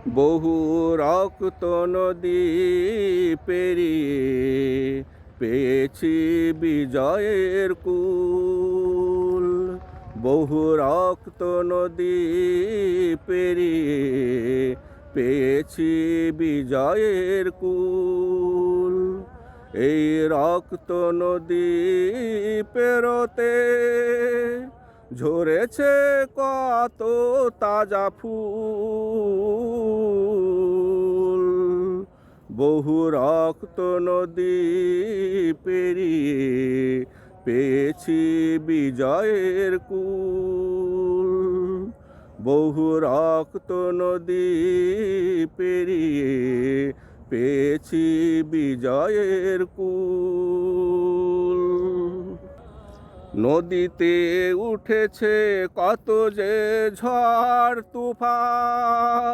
বহু রক্ত নদী পেরিয়ে পেয়েছি বিজয়ের কুল। বহু রক্ত নদী পেরিয়ে পেয়েছি বিজয়ের কুল। এই রক্ত নদী পেরোতে ঝরেছে কত তাজা ফুল। বহু রক্ত নদী পেরিয়ে পেয়েছি বিজয়ের কুল। বহু রক্ত নদী পেরিয়ে পেয়েছি বিজয়ের কুল। নদীতে উঠেছে কত যে ঝড় তুফান।